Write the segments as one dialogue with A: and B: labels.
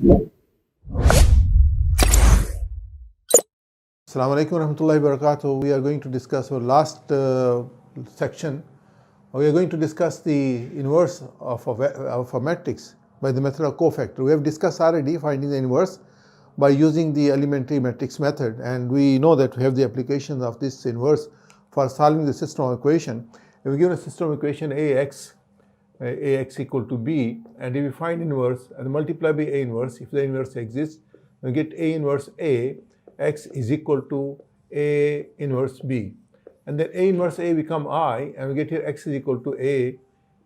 A: Assalamu alaikum warahmatullahi wabarakatuh. We are going to discuss our last section. We are going to discuss the inverse of a matrix by the method of cofactor. We have discussed already finding the inverse by using the elementary matrix method, and we know that we have the application of this inverse for solving the system of equation. If we give a system of equation ax equal to b, and if we find inverse and multiply by a inverse, if the inverse exists, we get a inverse a, x is equal to a inverse b, and then a inverse a become I, and we get here x is equal to a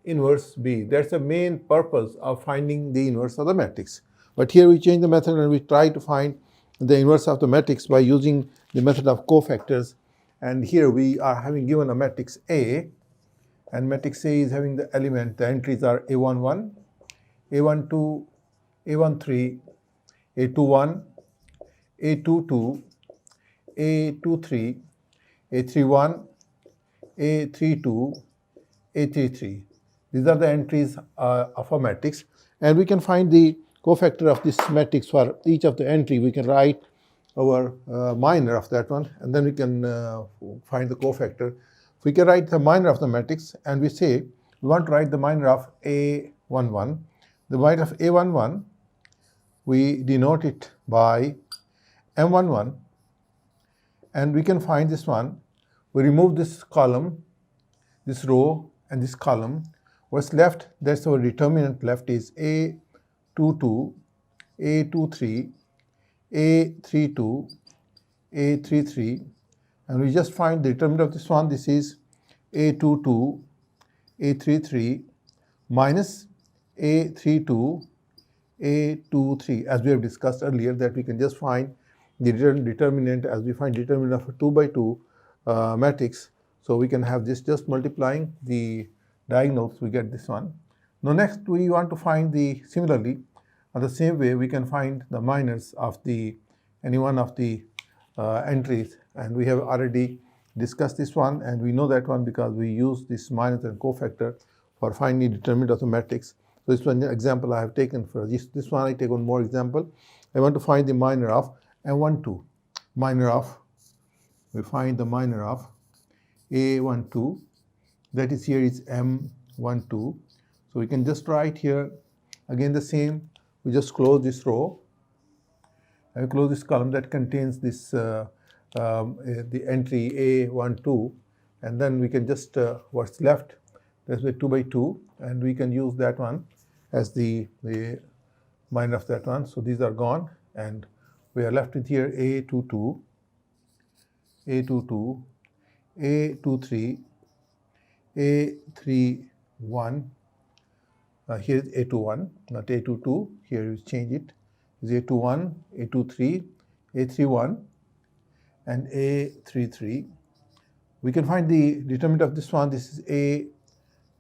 A: inverse b. That's the main purpose of finding the inverse of the matrix. But here we change the method and we try to find the inverse of the matrix by using the method of cofactors. And here we are having given a matrix A, and matrix A is having the element, the entries are A11, A12, A13, A21, A22, A23, A31, A32, A33. These are the entries of a matrix, and we can find the cofactor of this matrix for each of the entry. We can write our minor of that one, and then we can find the cofactor. We can write the minor of the matrix, and we say we want to write the minor of A11. The minor of A11, we denote it by M11, and we can find this one. We remove this column, this row, and this column. What's left, that's our determinant left, is A22, A23, A32, A33, and we just find the determinant of this one. This is A22, A33 minus A32, A23, as we have discussed earlier, that we can just find the determinant as we find determinant of a 2 by 2 matrix. So we can have this just multiplying the diagonals, we get this one. Now next we want to find the, similarly, the same way we can find the minors of any one of the entries, and we have already discussed this one, and we know that one because we use this minus and cofactor for finding determinant of the matrix. So this one example I have taken for this one. I take one more example. I want to find the minor of M12. We find the minor of A12, that is here is M12. So we can just write here again the same. We just close this row and we close this column that contains this the entry A12, and then we can just what's left, that's the 2 by 2, and we can use that one as the minor of that one. So these are gone, and we are left with here A22, A22, A23, A31. Here is A21, not A22. Here we change it. Is A21, A23, A31, and A33. We can find the determinant of this one. This is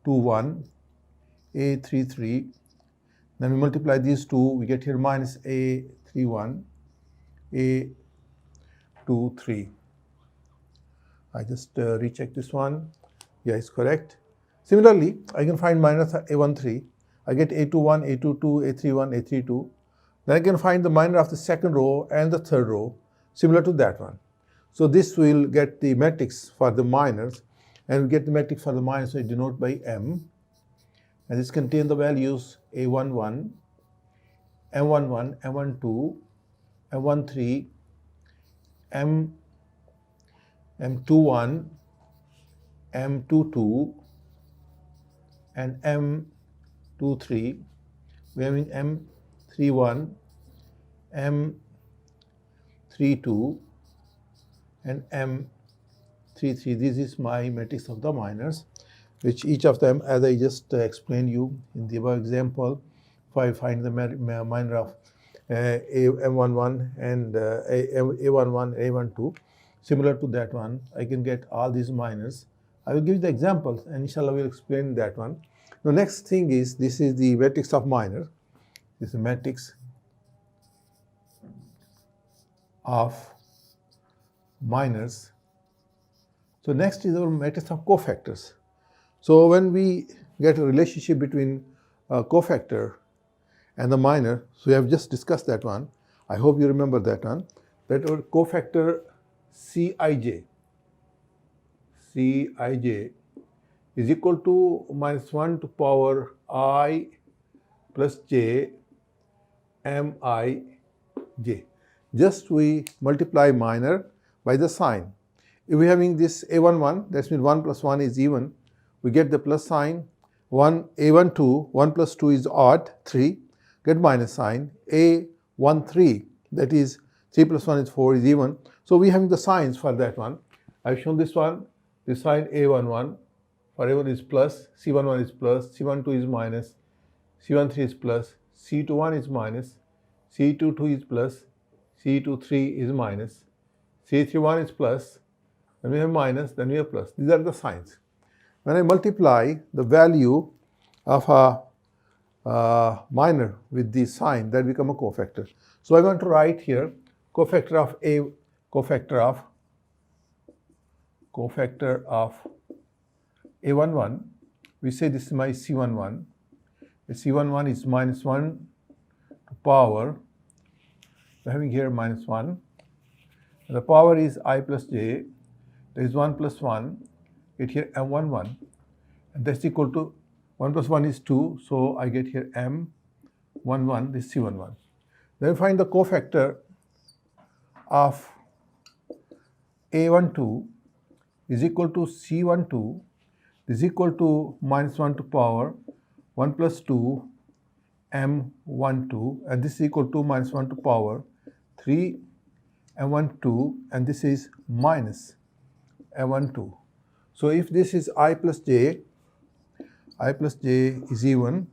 A: A21, A33. Then we multiply these two. We get here minus A31, A23. I just recheck this one. Yeah, it's correct. Similarly, I can find minus A13. I get A21, A22, A31, A32. Then I can find the minor of the second row and the third row, similar to that one. So this will get the matrix for the minors, and we get the matrix for the minors, so I denote by M. And this contains the values A11, M11, M12, M13, M21, M22, and M23. We are having M31, M32, and M33. This is my matrix of the minors, which each of them, as I just explained you in the above example, if I find the minor of M11 and A11, A12, similar to that one, I can get all these minors. I will give you the examples, and inshallah we will explain that one. The next thing is, this is the matrix of minor. This is a matrix of minors. So next is our matrix of cofactors. So when we get a relationship between a cofactor and the minor. So we have just discussed that one. I hope you remember that one. That our cofactor Cij is equal to -1 to power I plus j mij. Just we multiply minor by the sign. If we are having this a11, that means 1 plus 1 is even. We get the plus sign. a12, 1 plus 2 is odd, 3. Get minus sign. a13, that is 3 plus 1 is 4, is even. So we have the signs for that one. I've shown this one. This sign a11 for a1 is plus, c11 is plus, c12 is minus, c13 is plus, c21 is minus, c22 is plus, c23 is minus, c31 is plus. When we have minus, then we have plus. These are the signs. When I multiply the value of a minor with the sign, that become a cofactor. So I want to write here cofactor of a11. We say this is my c11. The c11 is -1 to power. We're having here -1. And the power is I plus j. There is 1 plus 1. Get here m11. And that's equal to 1 plus 1 is 2. So I get here m11, this c11. Then find the cofactor of a12 is equal to c12 is equal to -1 to power 1 plus 2 m12, and this is equal to -1 to power 3 m12, and this is minus m12. So if this is I plus j is even,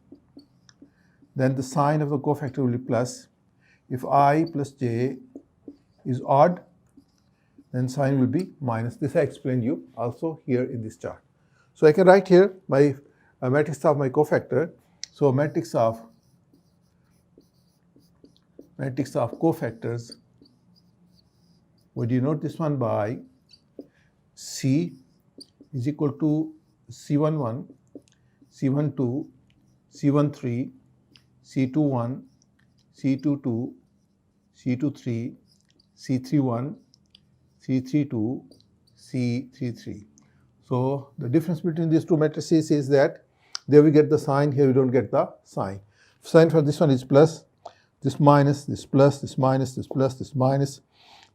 A: then the sign of the cofactor will be plus. If I plus j is odd, then sign will be minus. This I explained you also here in this chart. So I can write here my matrix of my cofactor. So matrix of cofactors, we denote this one by C is equal to C11, C12, C13, C21, C22, C23, C31, C32, C33. So the difference between these two matrices is that there we get the sign, here we don't get the sign. Sign for this one is plus, this minus, this plus, this minus, this plus, this minus,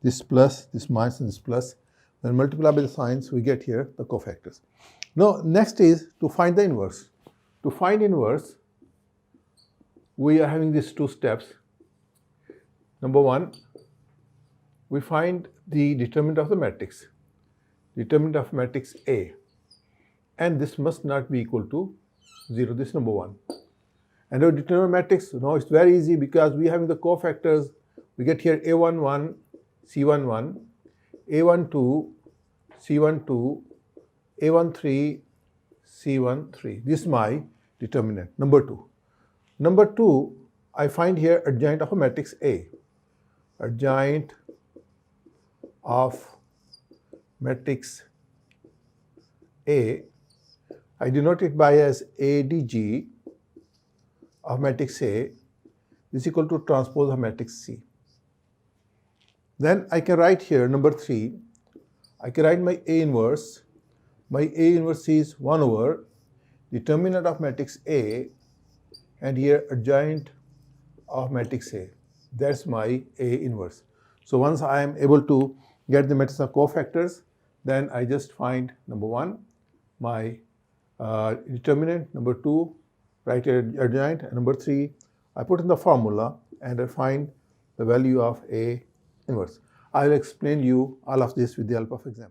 A: this plus, this minus, and this plus. When multiplied by the signs, we get here the cofactors. Now, next is to find the inverse. To find inverse, we are having these two steps. Number one, we find the determinant of the matrix. Determinant of matrix A. And this must not be equal to 0. This is number one. And our determinant matrix, now it's very easy because we are having the cofactors. We get here A11, C11, A12, C12, A13, C13. This is my determinant, number two. Number two, I find here adjoint of a matrix A. Adjoint of matrix A, I denote it by as ADG of matrix A is equal to transpose of matrix C. Then I can write here number 3, I can write my A inverse. My A inverse is 1 over determinant of matrix A and here adjoint of matrix A. That's my A inverse. So once I am able to get the matrix of cofactors, then I just find number 1, my determinant, number 2, write adjoint, and number 3, I put in the formula and I find the value of A inverse. I will explain you all of this with the help of example.